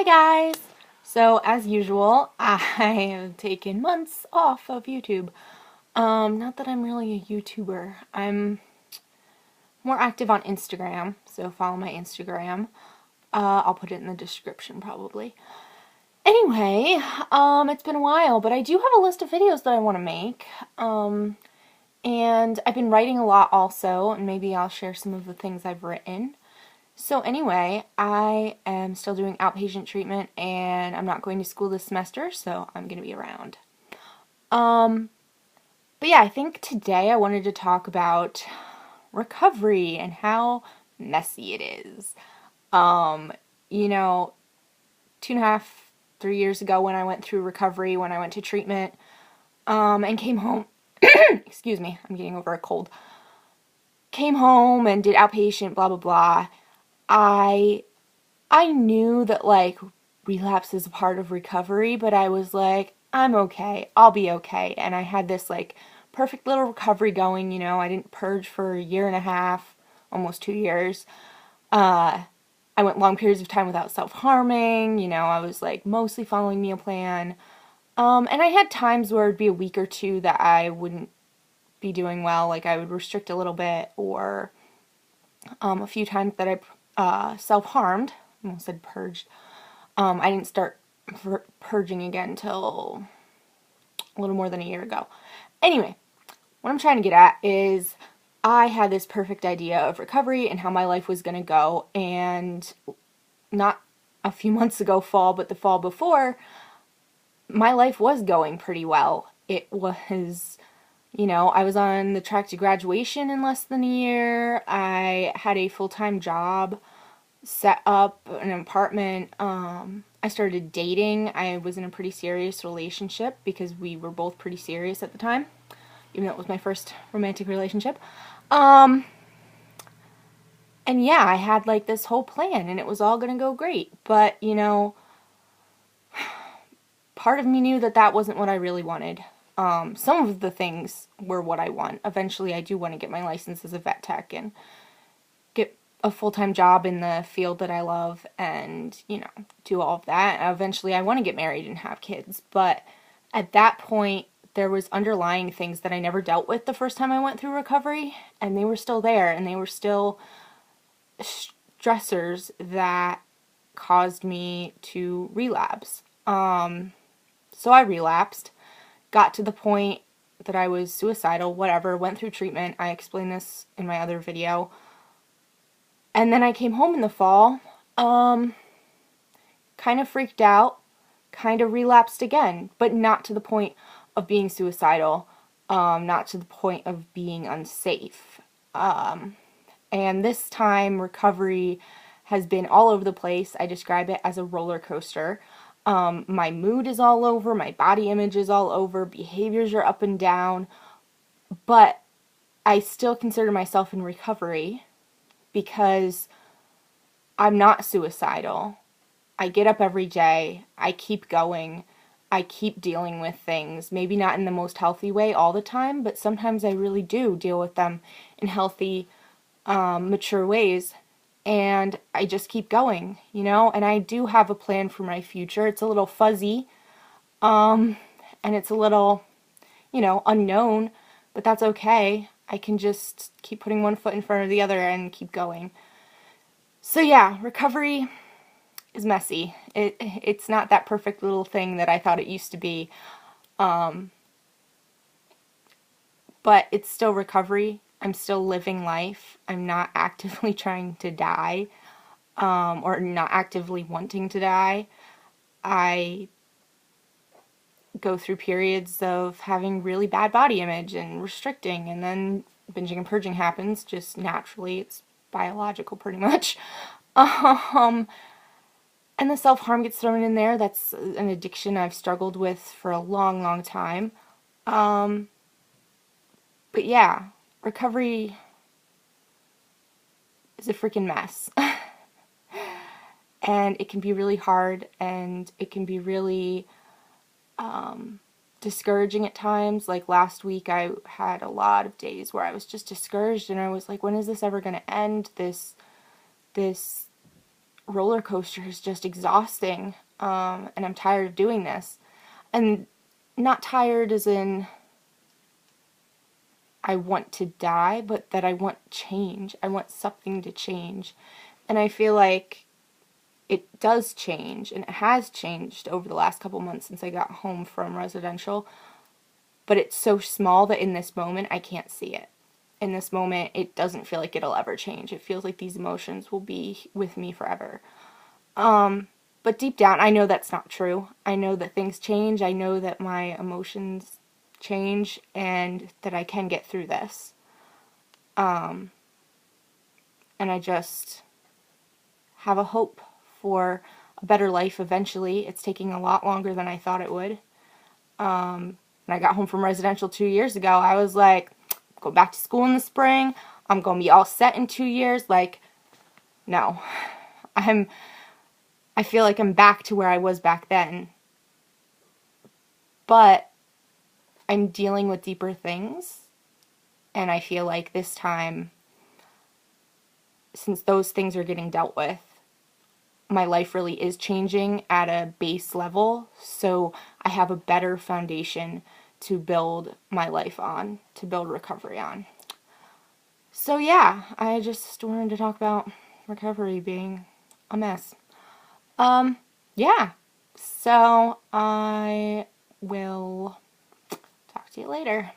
Hi guys! So as usual, I have taken months off of YouTube. Not that I'm really a YouTuber. I'm more active on Instagram, so follow my Instagram. I'll put it in the description probably. Anyway, it's been a while, but I do have a list of videos that I want to make. And I've been writing a lot also, and maybe I'll share some of the things I've written. So anyway, I am still doing outpatient treatment and I'm not going to school this semester, so I'm going to be around. But yeah, I think today I wanted to talk about recovery and how messy it is. You know, 2.5, 3 years ago when I went through recovery, when I went to treatment, and came home, excuse me, I'm getting over a cold, came home and did outpatient, blah, blah, blah. I knew that, like, relapse is a part of recovery, but I was like, I'm okay. I'll be okay. And I had this, like, perfect little recovery going, you know. I didn't purge for a year and a half, almost 2 years. I went long periods of time without self-harming, you know. I was, like, mostly following meal plan. And I had times where it'd be a week or two that I wouldn't be doing well. Like, I would restrict a little bit, or a few times that I self-harmed. I almost said purged. I didn't start purging again until a little more than a year ago. Anyway, what I'm trying to get at is I had this perfect idea of recovery and how my life was going to go, and not a few months ago fall, but the fall before, my life was going pretty well. It was, you know, I was on the track to graduation in less than a year. I had a full-time job, set up an apartment. I started dating. I was in a pretty serious relationship because we were both pretty serious at the time, even though it was my first romantic relationship. And yeah, I had like this whole plan and it was all gonna go great. But, you know, part of me knew that that wasn't what I really wanted. Some of the things were what I want. Eventually, I do want to get my license as a vet tech and get a full-time job in the field that I love and, you know, do all of that. Eventually, I want to get married and have kids. But at that point, there was underlying things that I never dealt with the first time I went through recovery, and they were still there, and they were still stressors that caused me to relapse. So I relapsed, got to the point that I was suicidal, whatever, went through treatment. I explained this in my other video. And then I came home in the fall, kind of freaked out, kind of relapsed again, but not to the point of being suicidal, not to the point of being unsafe. And this time, recovery has been all over the place. I describe it as a roller coaster. My mood is all over, my body image is all over, behaviors are up and down, but I still consider myself in recovery because I'm not suicidal. I get up every day, I keep going, I keep dealing with things, maybe not in the most healthy way all the time, but sometimes I really do deal with them in healthy, mature ways. And I just keep going, you know, and I do have a plan for my future. It's a little fuzzy, and it's a little, you know, unknown, but that's okay. I can just keep putting one foot in front of the other and keep going. So yeah, recovery is messy. It's not that perfect little thing that I thought it used to be, but it's still recovery. I'm still living life. I'm not actively trying to die, or not actively wanting to die. I go through periods of having really bad body image and restricting, and then binging and purging happens just naturally. It's biological pretty much. And the self-harm gets thrown in there. That's an addiction I've struggled with for a long, long time. But yeah, recovery is a freaking mess. And it can be really hard, and it can be really discouraging at times. Like last week, I had a lot of days where I was just discouraged, and I was like, when is this ever going to end? This roller coaster is just exhausting, and I'm tired of doing this. And not tired as in I want to die, but that I want change. I want something to change. And I feel like it does change, and it has changed over the last couple months since I got home from residential. But it's so small that in this moment I can't see it. In this moment, it doesn't feel like it'll ever change. It feels like these emotions will be with me forever. But deep down, I know that's not true. I know that things change. I know that my emotions change and that I can get through this. And I just have a hope for a better life eventually. It's taking a lot longer than I thought it would. When I got home from residential 2 years ago, I was like, go back to school in the spring. I'm going to be all set in 2 years. Like, no. I feel like I'm back to where I was back then. But I'm dealing with deeper things. And I feel like this time, since those things are getting dealt with, my life really is changing at a base level. So I have a better foundation to build my life on, to build recovery on. So yeah, I just wanted to talk about recovery being a mess. Yeah. So I will talk to you later.